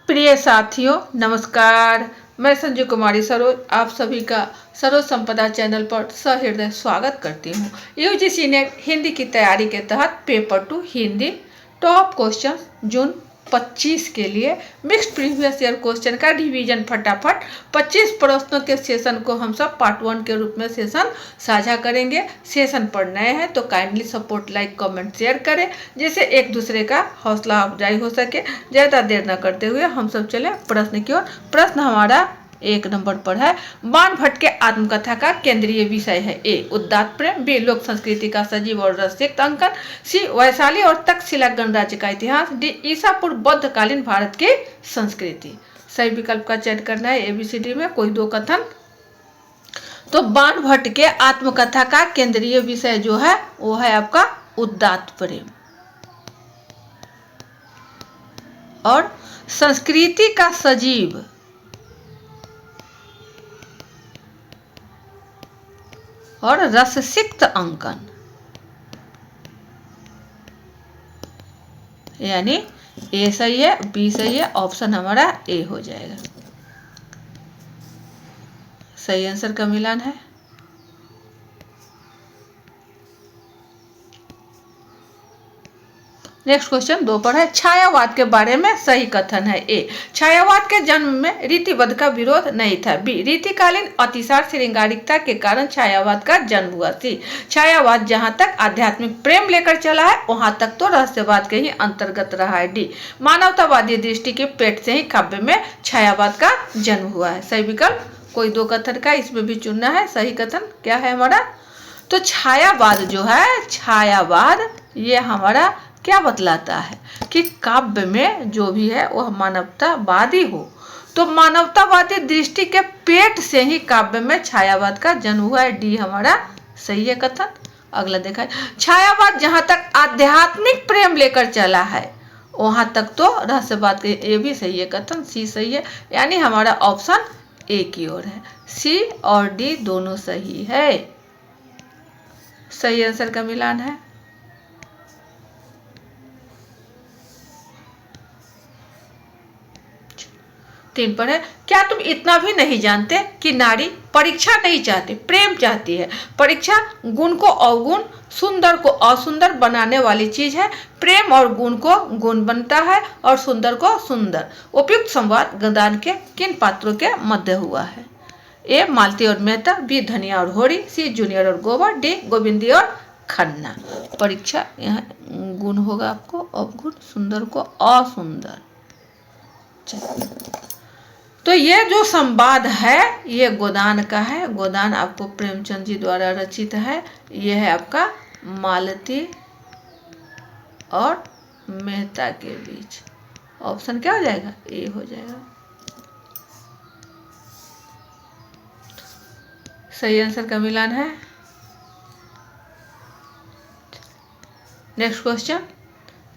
प्रिय साथियों नमस्कार। मैं संजय कुमारी सरोज आप सभी का सरोज संपदा चैनल पर सहृदय स्वागत करती हूँ। यूजीसी नेट हिंदी की तैयारी के तहत पेपर 2 हिंदी टॉप क्वेश्चन जून 25 के लिए मिक्स्ड प्रीवियस ईयर क्वेश्चन का रिवीजन फटाफट 25 प्रश्नों के सेशन को हम सब पार्ट 1 के रूप में सेशन साझा करेंगे। सेशन पर नए हैं तो kindly support, like, comment, share करें जिससे एक दूसरे का हौसला अफजाई हो सके। ज़्यादा देर न करते हुए हम सब चले प्रश्न की ओर। प्रश्न हमारा 1 नंबर पर है। बाणभट्ट के आत्मकथा का केंद्रीय विषय है ए उदात्त प्रेम, बी लोक संस्कृति का सजीव और रसिक अंकन, सी वैशाली और तक्षशिला गणराज्य का इतिहास, डी ईसा पूर्व बौद्धकालीन भारत की संस्कृति। सही विकल्प का चयन करना है एबीसीडी में कोई दो कथन। तो बाणभट्ट के आत्मकथा का केंद्रीय विषय जो है वो है आपका उदात्त प्रेम और संस्कृति का सजीव और रससिक्त अंकन, यानी ए सही है, बी सही है, ऑप्शन हमारा ए हो जाएगा। सही आंसर का मिलान है। नेक्स्ट क्वेश्चन 2 पर है। छायावाद के बारे में सही कथन है ए छायावाद के जन्म में रीतिबद्ध का विरोध नहीं था, बी रीतिकालीन अतिसार श्रृंगारिकता के कारण छायावाद का जन्म हुआ, सी छायावाद जहां तक आध्यात्मिक प्रेम लेकर चला है वहां तक तो रहस्यवाद के ही अंतर्गत रहा है, डी मानवतावादी दृष्टि के पेट से ही काव्य में छायावाद का जन्म हुआ है। सही विकल्प कोई दो कथन का इसमें भी चुनना है। सही कथन क्या है हमारा? तो छायावाद जो है, छायावाद ये हमारा क्या बतलाता है कि काव्य में जो भी है वह मानवतावादी हो, तो मानवतावादी दृष्टि के पेट से ही काव्य में छायावाद का जन्म हुआ है, डी हमारा सही है कथन। अगला देखा है। छायावाद जहां तक आध्यात्मिक प्रेम लेकर चला है वहां तक तो रहस्यवाद के, ये भी सही है कथन, सी सही है, यानी हमारा ऑप्शन ए की ओर है। सी और डी दोनों सही है। सही आंसर का मिलान है। तीन पर है। क्या तुम इतना भी नहीं जानते कि नारी परीक्षा नहीं चाहती, प्रेम चाहती है। परीक्षा गुण को अवगुण, सुंदर को असुंदर बनाने वाली चीज है। प्रेम और गुण को गुण बनता है और सुंदर को सुंदर। उपयुक्त संवाद गदान के किन पात्रों के मध्य हुआ है? ए मालती और मेहता, बी धनिया और होरी, सी जूनियर और गोबर, डी गोविंदी और खन्ना। परीक्षा यहाँ गुण होगा आपको अवगुण, सुंदर को असुंदर। तो ये जो संवाद है ये गोदान का है। गोदान आपको प्रेमचंद जी द्वारा रचित है। ये है आपका मालती और मेहता के बीच। ऑप्शन क्या हो जाएगा? ए हो जाएगा। सही आंसर का मिलान है। नेक्स्ट क्वेश्चन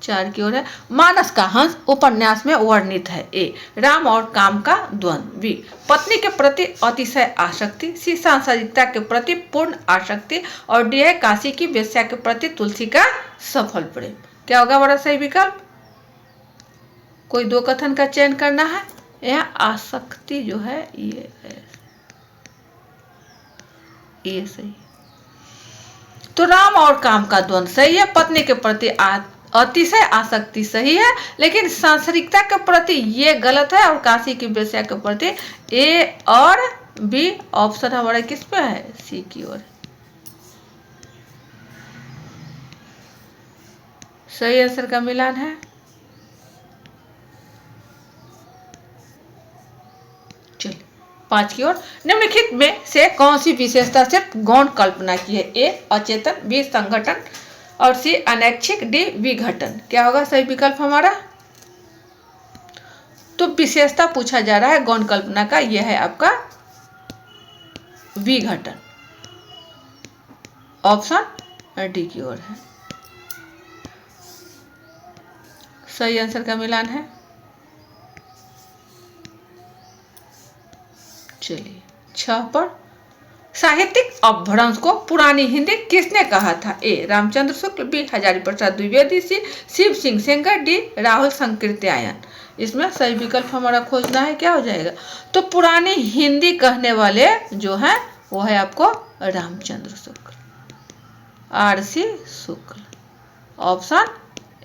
4 की ओर है। मानस का हंस उपन्यास में वर्णित है। ए राम और काम का द्वंद्व, बी पत्नी के प्रति अतिशय आसक्ति, सी सांसारिकता के प्रति पूर्ण आसक्ति, और डी है काशी की वेश्या के प्रति तुलसी का सफल प्रेम। क्या होगा बड़ा सही विकल्प? कोई दो कथन का चयन करना है। यहाँ आसक्ति जो है ये सही। तो राम और काम का द्वंद्व सही है, पत्नी के प्रति अतिशय आसक्ति सही है, लेकिन सांसारिकता के प्रति ये गलत है और काशी की वेश्या के प्रति ए और बी। ऑप्शन हमारा किस पे है? सी की ओर। सही आंसर का मिलान है। चलिए 5 की ओर। निम्नलिखित में से कौन सी विशेषता से गौण कल्पना की है? ए अचेतन, बी संगठन, और सी अनैच्छिक, डी विघटन। क्या होगा सही विकल्प हमारा? तो विशेषता पूछा जा रहा है गौण कल्पना का, यह है आपका विघटन। ऑप्शन डी की ओर है। सही आंसर का मिलान है। चलिए 6 पर। साहित्यिक अपभ्रंश को पुरानी हिंदी किसने कहा था? ए रामचंद्र शुक्ल, बी हजारी प्रसाद द्विवेदी, सी शिव सिंह सेंगर, डी राहुल संकीर्त्यायन। इसमें सही विकल्प हमारा खोजना है, क्या हो जाएगा? तो पुरानी हिंदी कहने वाले जो है वो है आपको Ramchandra Shukla, RC. Shukla. Option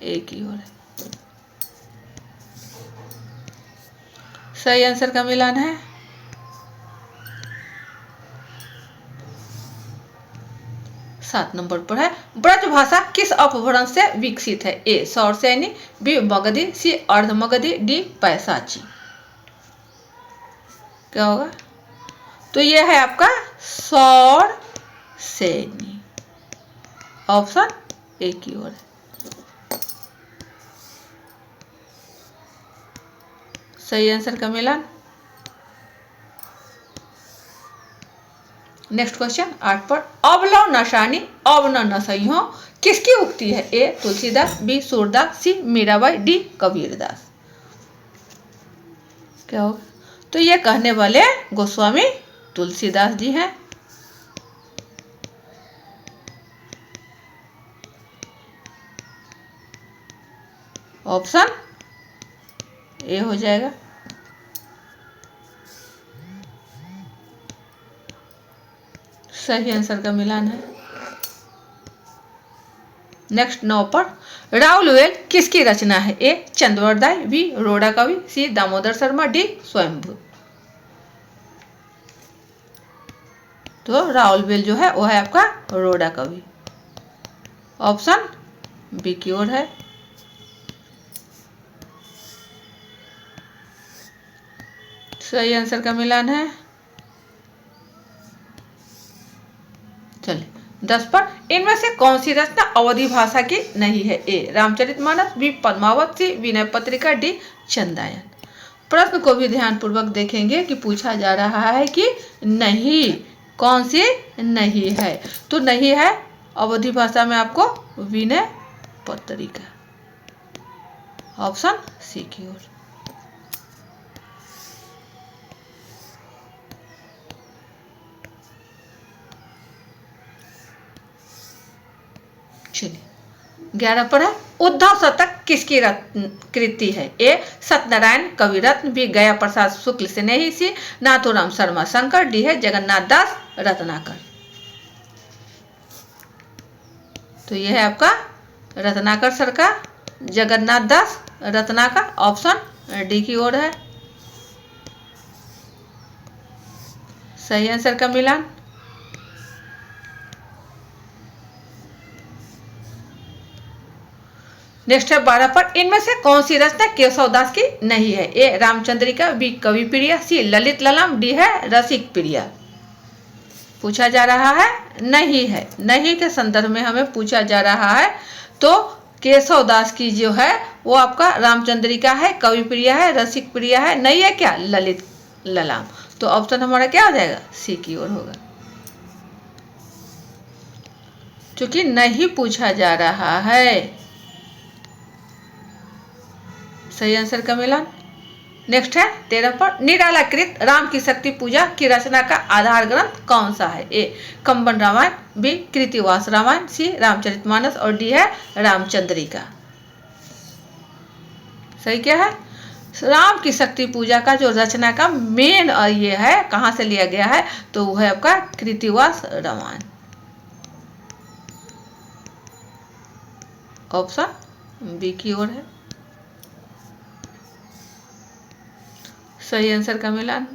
A की ओर है। सही आंसर का मिलान है। सात नंबर पर है, ब्रज भाषा किस अपभ्रंश से विकसित है? ए सौरसैनी, बी मगधी, सी अर्ध मगधी, डी पैसाची। क्या होगा? तो ये है आपका सौरसैनी। ऑप्शन ए की ओर है। सही आंसर का मिलान। नेक्स्ट क्वेश्चन 8 पर, अबलौ नशानी अब न नसइहो किसकी उक्ति है? ए तुलसीदास, बी सूरदास, सी मीराबाई, डी कबीरदास। क्या होगा? तो ये कहने वाले गोस्वामी तुलसीदास जी हैं। ऑप्शन ए हो जाएगा। सही आंसर का मिलान है। नेक्स्ट 9 पर, राउलवेल किसकी रचना है? ए चंद्रवरदाय, बी रोड़ा कवि, सी दामोदर शर्मा, डी स्वयंभू। तो राउलवेल जो है वो है आपका रोड़ा कवि। ऑप्शन बी की ओर है। सही आंसर का मिलान है। चलिए 10 पर, इनमें से कौन सी रचना अवधी भाषा की नहीं है? ए रामचरितमानस, बी पद्मावत, सी विनय पत्रिका, डी चंदायन। प्रश्न को भी ध्यान पूर्वक देखेंगे कि पूछा जा रहा है कि नहीं, कौन सी नहीं है? तो नहीं है अवधी भाषा में आपको विनय पत्रिका। ऑप्शन सी की ओर। चलिए 11 पर है, उद्धव शतक किसकी कृति है? ए सत्यनारायण कविरत्न, बी गया प्रसाद शुक्ल स्नेही, सी नाथूराम शर्मा शंकर, डी है जगन्नाथ दास रत्नाकर। तो यह है आपका रत्नाकर सर का जगन्नाथ दास रत्नाकर। ऑप्शन डी की ओर है। सही आंसर का मिलान। नेक्स्ट है 12 पर, इनमें से कौन सी रचना केशवदास की नहीं है? ए रामचंद्रिका, बी कवि प्रिया, सी ललित ललाम, डी है रसिक प्रिया। पूछा जा रहा है नहीं है, नहीं के संदर्भ में हमें पूछा जा रहा है। तो केशवदास की जो है वो आपका रामचंद्रिका है, कवि प्रिया है, रसिक प्रिया है, नहीं है क्या ललित ललाम। तो ऑप्शन हमारा क्या हो जाएगा? सी की ओर होगा, क्योंकि नहीं पूछा जा रहा है। सही आंसर का मिलान। नेक्स्ट है 13 पर, निरालाकृत राम की शक्ति पूजा की रचना का आधार ग्रंथ कौन सा है? ए कंबन रामायण, बी कृतिवास रामायण, सी रामचरितमानस और डी है रामचंद्रिका। सही क्या है? राम की शक्ति पूजा का जो रचना का मेन ये है कहाँ से लिया गया है? तो वो है आपका कृतिवास रामायण। ऑप्शन बी की ओर है। सही आंसर का मिलान।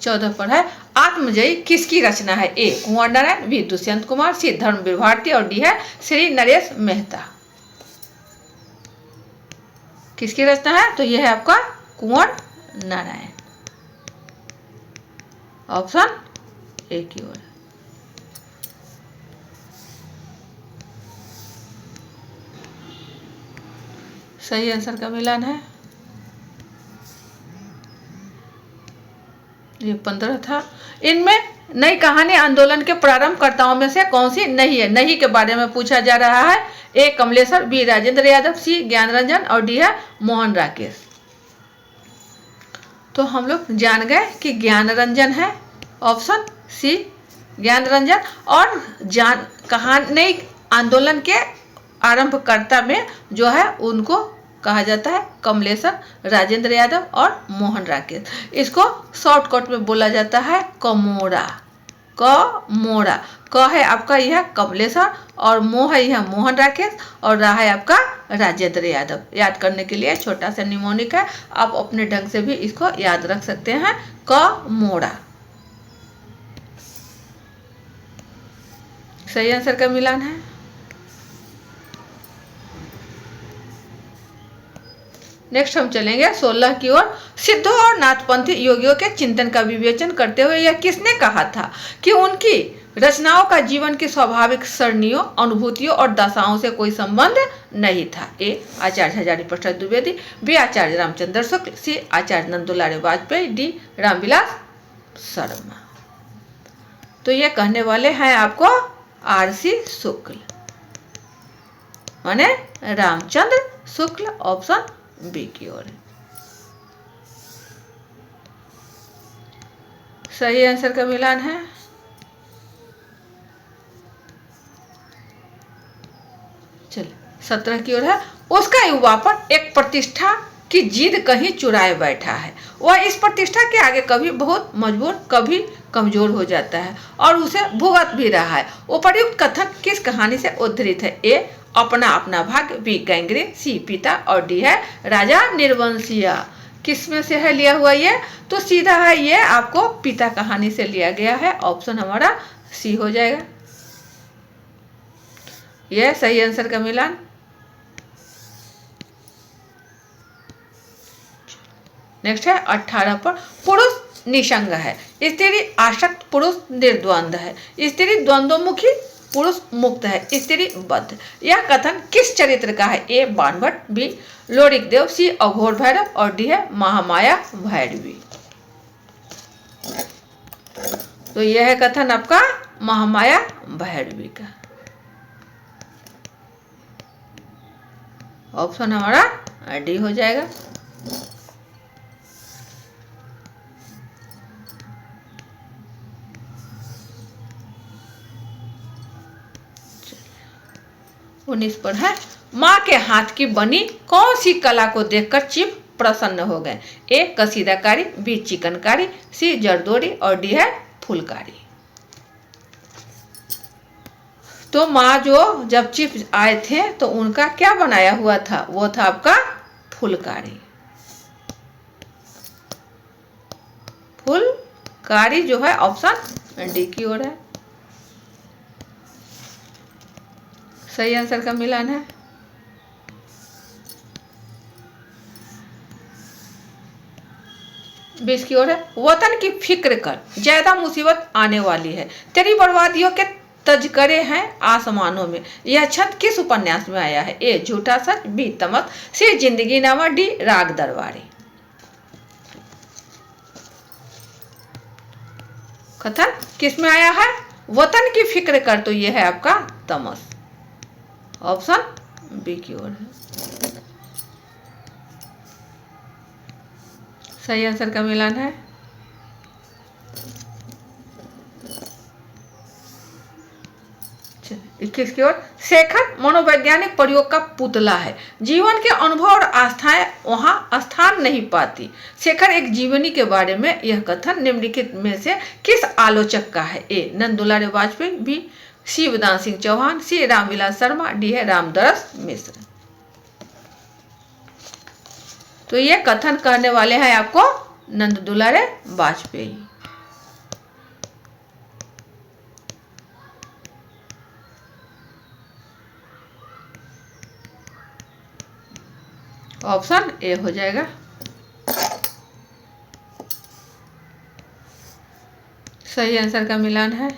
चौदह पर है, आत्मजयी किसकी रचना है? ए कुंवर नारायण, बी दुष्यंत कुमार, सी धर्मवीर भारती और डी है श्री नरेश मेहता। किसकी रचना है? तो यह है आपका कुंवर नारायण। ऑप्शन ए की ओर। सही आंसर का मिलान है। ये 15 था। इनमें नई कहानी आंदोलन के प्रारंभकर्ताओं में से कौन सी नहीं है? नहीं के बारे में पूछा जा रहा है। ए कमलेश्वर, बी राजेंद्र यादव, सी ज्ञान रंजन और डी है मोहन राकेश। तो हम लोग जान गए कि ज्ञान रंजन है, ऑप्शन सी ज्ञान रंजन। और जान कहानी आंदोलन के आरंभकर्ता में जो है उनको कहा जाता है कमलेश्वर, राजेंद्र यादव और मोहन राकेश। इसको शॉर्टकट में बोला जाता है कमोरा। कमोरा। क है आपका यह कमलेश्वर और मो है यह मोहन राकेश और रा है आपका राजेंद्र यादव। याद करने के लिए छोटा सा निमोनिक है, आप अपने ढंग से भी इसको याद रख सकते हैं। कमोरा सही आंसर का मिलान है। नेक्स्ट हम चलेंगे 16 की ओर। सिद्धों और नाथपंथी योगियों के चिंतन का विवेचन करते हुए यह किसने कहा था कि उनकी रचनाओं का जीवन की स्वाभाविक सरणियों, अनुभूतियों और दशाओं से कोई संबंध नहीं था? ए आचार्य हजारी प्रसाद द्विवेदी, बी आचार्य रामचंद्र शुक्ल, सी आचार्य नंदुलारे वाजपेयी, डी रामविलास शर्मा। तो ये कहने वाले हैं आपको आरसी शुक्ल, माने रामचंद्र शुक्ल। ऑप्शन बी की ओर है सही आंसर का मिलान है। चलिए 17 की ओर है। उसका युवा पर एक प्रतिष्ठा की जिद कहीं चुराए बैठा है। वह इस प्रतिष्ठा के आगे कभी बहुत मजबूर कभी कमजोर हो जाता है और उसे भुगत भी रहा है। उपर्युक्त कथन किस कहानी से उद्धृत है? ए अपना अपना भाग्य, बी गैंग्रीन, सी पिता और डी है राजा निर्वंशिया। किस में से है लिया हुआ ये? तो सीधा है ये आपको पिता कहानी से लिया गया है। ऑप्शन हमारा सी हो जाएगा। यह सही आंसर का मिलान। नेक्स्ट है 18 पर। पुरुष निसंग है, स्त्री आसक्त, पुरुष निर्द्वंद है, स्त्री द्वंद्वमुखी, पुरुष मुक्त है, स्त्री बद्ध। यह कथन किस चरित्र का है? ए बाणभट्ट, बी लोरिक देव, सी अघोर भैरव और डी है महामाया भैरवी। तो यह है कथन आपका महामाया भैरवी का। ऑप्शन हमारा डी हो जाएगा। उन्नीस पर है। माँ के हाथ की बनी कौन सी कला को देखकर चिप प्रसन्न हो गए? ए कसीदाकारी, बी चिकनकारी, सी जरदोरी और डी है फुलकारी। तो माँ जो जब चिप आए थे तो उनका क्या बनाया हुआ था? वो था आपका फुलकारी। फुलकारी जो है ऑप्शन डी की ओर है। सही आंसर का मिलान है। बीस की ओर है। वतन की फिक्र कर, ज्यादा मुसीबत आने वाली है, तेरी बर्बादियों के तजकरे हैं आसमानों में। यह छंद किस उपन्यास में आया है? ए झूठा सच, बी तमक, सी जिंदगी नामा, डी राग दरबारी। कथन किस में आया है? वतन की फिक्र कर, तो यह है आपका तमस। ऑप्शन बी की ओर है। सही आंसर का मिलान है। इक्कीस की ओर। शेखर मनोवैज्ञानिक प्रयोग का पुतला है, जीवन के अनुभव और आस्थाएं वहां स्थान नहीं पाती। शेखर एक जीवनी के बारे में यह कथन निम्नलिखित में से किस आलोचक का है? ए नंदुलारे वाजपेयी, बी शिवदान सिंह चौहान, सी रामविलास शर्मा, डी है रामदरस मिश्र। तो ये कथन करने वाले हैं आपको नंद दुलारे वाजपेयी। ऑप्शन ए हो जाएगा। सही आंसर का मिलान है।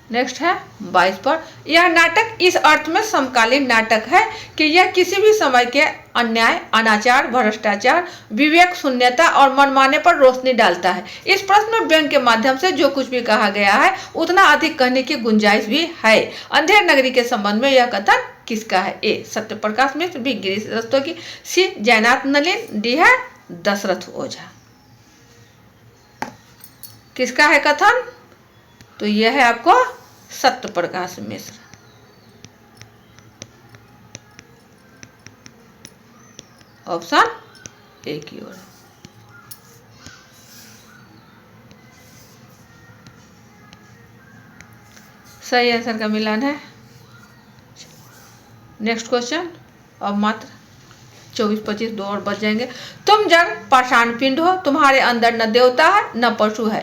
नेक्स्ट है 22 पर। यह नाटक इस अर्थ में समकालीन नाटक है कि यह किसी भी समय के अन्याय, अनाचार, भ्रष्टाचार, विवेक शून्यता और मनमाने पर रोशनी डालता है। इस प्रश्न में व्यंग के माध्यम से जो कुछ भी कहा गया है उतना अधिक कहने की गुंजाइश भी है। अंधेर नगरी के संबंध में यह कथन किसका है? ए सत्य प्रकाश मिश्र, बी गिरीश रस्तोगी, सी जयनाथ नलिन, डी है दशरथ ओझा। किसका है कथन? तो यह है आपको सत्य प्रकाश मिश्र। ऑप्शन ए की ओर। सही आंसर का मिलान है। Next question. अब मात्र 24-25 दो और बच जाएंगे। तुम जड़ पाषाण पिंड हो, तुम्हारे अंदर न देवता है न पशु है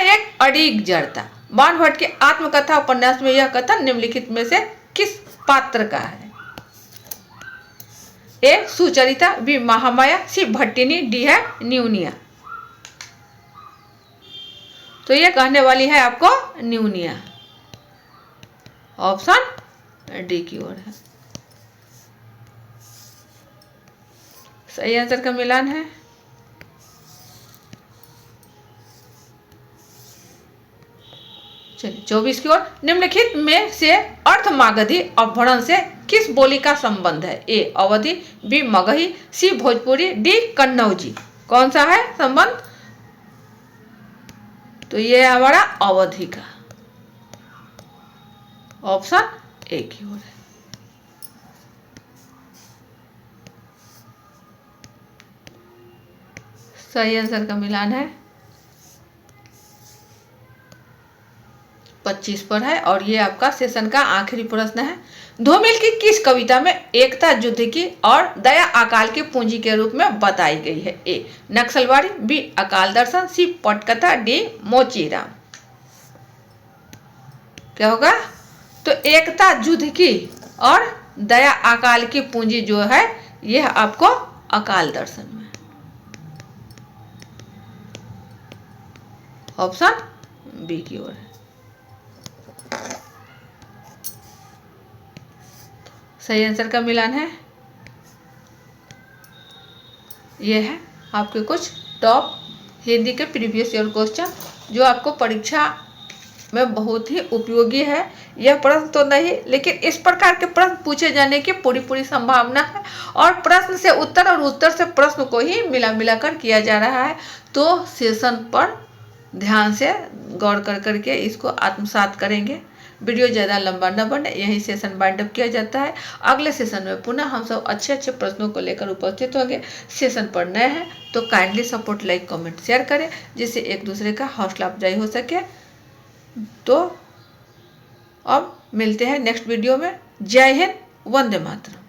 एक अड़ीग जड़ता। बाणभट्ट के आत्मकथा उपन्यास में यह कथन निम्नलिखित में से किस पात्र का है? ए सुचरिता, बी महामाया, सी भट्टिनी, डी है न्यूनिया। तो ये कहने वाली है आपको न्यूनिया। ऑप्शन डी की ओर है। सही आंसर का मिलान है। चलिए 24 की ओर। निम्नलिखित में से अर्धमागधी अपभ्रंश से किस बोली का संबंध है? ए अवधी, बी मगही, सी भोजपुरी, डी कन्नौजी। कौन सा है संबंध? तो ये है हमारा अवधी का। ऑप्शन ए की ओर है। सही आंसर का मिलान है। 25 पर है और ये आपका सेशन का आखिरी प्रश्न है। धूमिल की किस कविता में एकता युद्ध की और दया अकाल की पूंजी के रूप में बताई गई है? ए नक्सलवाड़ी, बी अकाल दर्शन, सी पटकथा, डी मोचीराम। क्या होगा? तो एकता युद्ध की और दया अकाल की पूंजी जो है यह आपको अकाल दर्शन में। ऑप्शन बी की ओर है। सही आंसर का मिलान है। यह है आपके कुछ टॉप हिंदी के प्रीवियस ईयर क्वेश्चन जो आपको परीक्षा में बहुत ही उपयोगी है। यह प्रश्न तो नहीं, लेकिन इस प्रकार के प्रश्न पूछे जाने की पूरी संभावना है और प्रश्न से उत्तर और उत्तर से प्रश्न को ही मिलाकर किया जा रहा है। तो सेशन पर ध्यान से गौर करके इसको आत्मसात करेंगे। वीडियो ज़्यादा लंबा न बने, यही सेशन बाइंड अप किया जाता है। अगले सेशन में पुनः हम सब अच्छे प्रश्नों को लेकर उपस्थित होंगे। सेशन पर नए हैं तो kindly support, like, comment, share करें जिससे एक दूसरे का हौसला अफजाई हो सके। तो अब मिलते हैं नेक्स्ट वीडियो में। जय हिंद, वंदे मातरम।